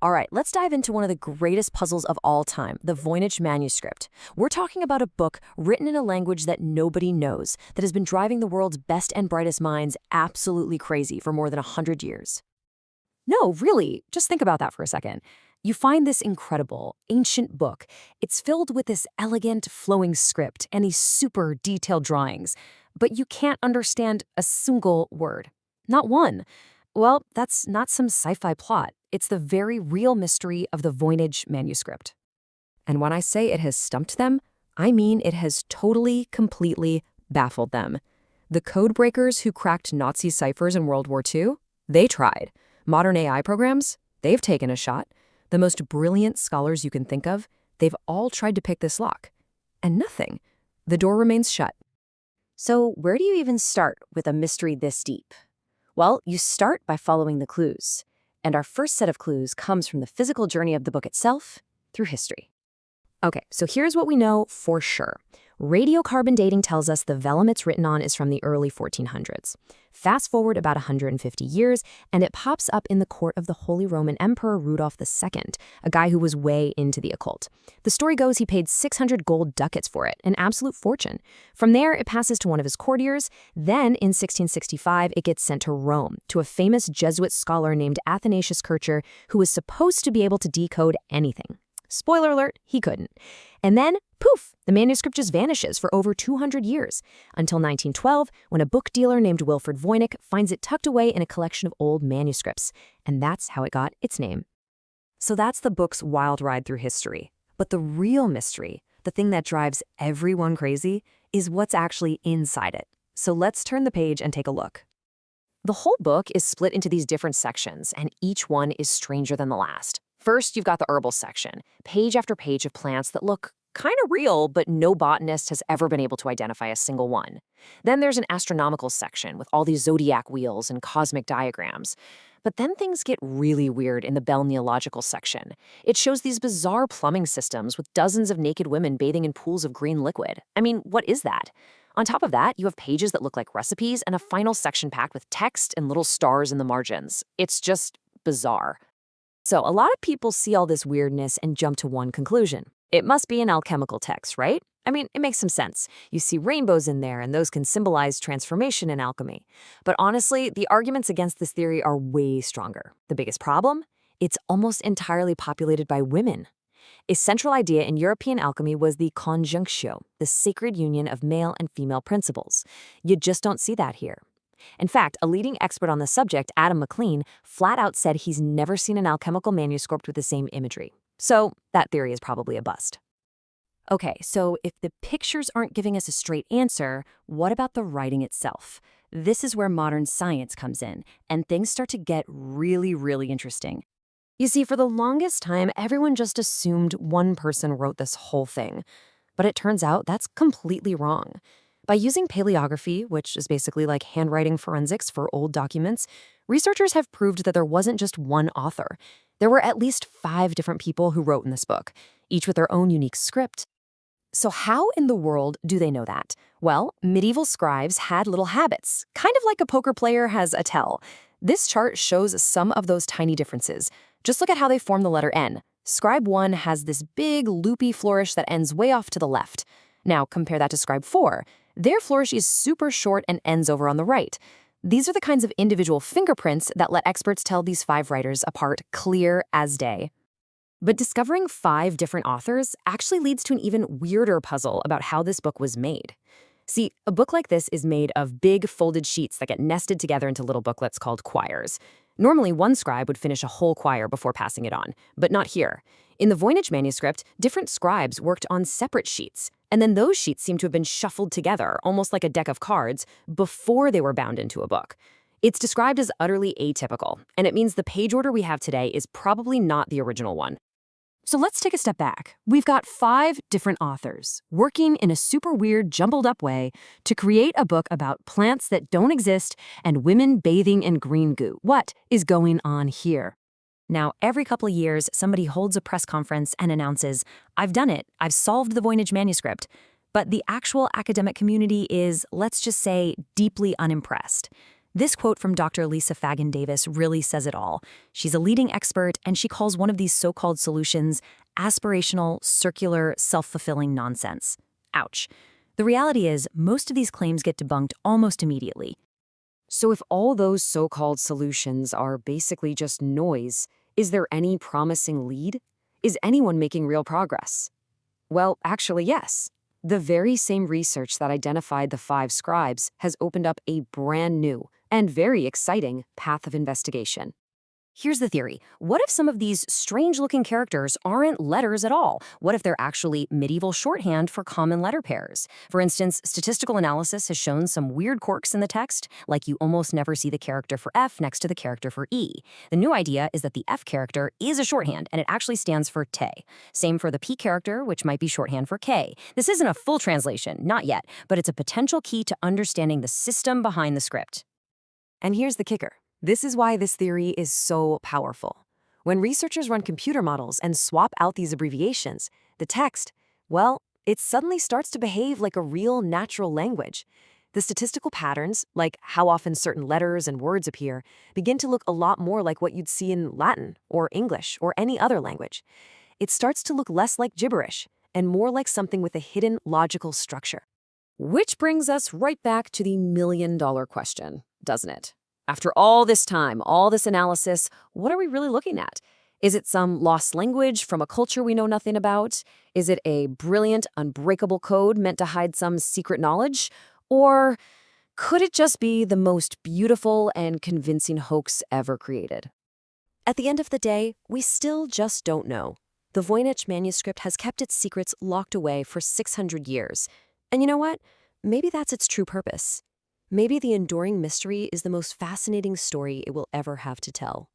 All right, let's dive into one of the greatest puzzles of all time, the Voynich Manuscript. We're talking about a book written in a language that nobody knows, that has been driving the world's best and brightest minds absolutely crazy for more than 100 years. No, really, just think about that for a second. You find this incredible, ancient book. It's filled with this elegant, flowing script and these super detailed drawings, but you can't understand a single word. Not one. Well, that's not some sci-fi plot. It's the very real mystery of the Voynich Manuscript. And when I say it has stumped them, I mean it has totally, completely baffled them. The code breakers who cracked Nazi ciphers in World War II, they tried. Modern AI programs, they've taken a shot. The most brilliant scholars you can think of, they've all tried to pick this lock. And nothing. The door remains shut. So where do you even start with a mystery this deep? Well, you start by following the clues. And our first set of clues comes from the physical journey of the book itself through history. Okay, so here's what we know for sure. Radiocarbon dating tells us the vellum it's written on is from the early 1400s. Fast forward about 150 years, and it pops up in the court of the Holy Roman Emperor Rudolf II, a guy who was way into the occult. The story goes he paid 600 gold ducats for it, an absolute fortune. From there, it passes to one of his courtiers. Then, in 1665, it gets sent to Rome, to a famous Jesuit scholar named Athanasius Kircher, who was supposed to be able to decode anything. Spoiler alert, he couldn't. And then, poof, the manuscript just vanishes for over 200 years, until 1912, when a book dealer named Wilfred Voynich finds it tucked away in a collection of old manuscripts. And that's how it got its name. So that's the book's wild ride through history. But the real mystery, the thing that drives everyone crazy, is what's actually inside it. So let's turn the page and take a look. The whole book is split into these different sections, and each one is stranger than the last. First, you've got the herbal section, page after page of plants that look kind of real, but no botanist has ever been able to identify a single one. Then there's an astronomical section with all these zodiac wheels and cosmic diagrams. But then things get really weird in the balneological section. It shows these bizarre plumbing systems with dozens of naked women bathing in pools of green liquid. I mean, what is that? On top of that, you have pages that look like recipes and a final section packed with text and little stars in the margins. It's just bizarre. So a lot of people see all this weirdness and jump to one conclusion. It must be an alchemical text, right? I mean, it makes some sense. You see rainbows in there, and those can symbolize transformation in alchemy. But honestly, the arguments against this theory are way stronger. The biggest problem? It's almost entirely populated by women. A central idea in European alchemy was the conjunctio, the sacred union of male and female principles. You just don't see that here. In fact, a leading expert on the subject, Adam McLean, flat out said he's never seen an alchemical manuscript with the same imagery. So that theory is probably a bust. Okay, so if the pictures aren't giving us a straight answer, what about the writing itself? This is where modern science comes in, and things start to get really, really interesting. You see, for the longest time, everyone just assumed one person wrote this whole thing. But it turns out that's completely wrong. By using paleography, which is basically like handwriting forensics for old documents, researchers have proved that there wasn't just one author. There were at least 5 different people who wrote in this book, each with their own unique script. So how in the world do they know that? Well, medieval scribes had little habits, kind of like a poker player has a tell. This chart shows some of those tiny differences. Just look at how they form the letter N. Scribe 1 has this big, loopy flourish that ends way off to the left. Now, compare that to Scribe 4. Their flourish is super short and ends over on the right. These are the kinds of individual fingerprints that let experts tell these 5 writers apart clear as day. But discovering 5 different authors actually leads to an even weirder puzzle about how this book was made. See, a book like this is made of big folded sheets that get nested together into little booklets called quires. Normally, one scribe would finish a whole quire before passing it on, but not here. In the Voynich manuscript, different scribes worked on separate sheets, and then those sheets seem to have been shuffled together, almost like a deck of cards, before they were bound into a book. It's described as utterly atypical, and it means the page order we have today is probably not the original one. So let's take a step back. We've got 5 different authors working in a super weird, jumbled up way to create a book about plants that don't exist and women bathing in green goo. What is going on here? Now, every couple of years, somebody holds a press conference and announces, "I've done it. I've solved the Voynich manuscript." But the actual academic community is, let's just say, deeply unimpressed. This quote from Dr. Lisa Fagan Davis really says it all. She's a leading expert, and she calls one of these so-called solutions aspirational, circular, self-fulfilling nonsense. Ouch. The reality is, most of these claims get debunked almost immediately. So if all those so-called solutions are basically just noise, is there any promising lead? Is anyone making real progress? Well, actually, yes. The very same research that identified the 5 scribes has opened up a brand new and very exciting path of investigation. Here's the theory. What if some of these strange-looking characters aren't letters at all? What if they're actually medieval shorthand for common letter pairs? For instance, statistical analysis has shown some weird quirks in the text, like you almost never see the character for F next to the character for E. The new idea is that the F character is a shorthand, and it actually stands for te. Same for the P character, which might be shorthand for K. This isn't a full translation, not yet, but it's a potential key to understanding the system behind the script. And here's the kicker. This is why this theory is so powerful. When researchers run computer models and swap out these abbreviations, the text, well, it suddenly starts to behave like a real natural language. The statistical patterns, like how often certain letters and words appear, begin to look a lot more like what you'd see in Latin or English or any other language. It starts to look less like gibberish and more like something with a hidden logical structure. Which brings us right back to the million-dollar question, doesn't it? After all this time, all this analysis, what are we really looking at? Is it some lost language from a culture we know nothing about? Is it a brilliant, unbreakable code meant to hide some secret knowledge? Or could it just be the most beautiful and convincing hoax ever created? At the end of the day, we still just don't know. The Voynich Manuscript has kept its secrets locked away for 600 years. And you know what? Maybe that's its true purpose. Maybe the enduring mystery is the most fascinating story it will ever have to tell.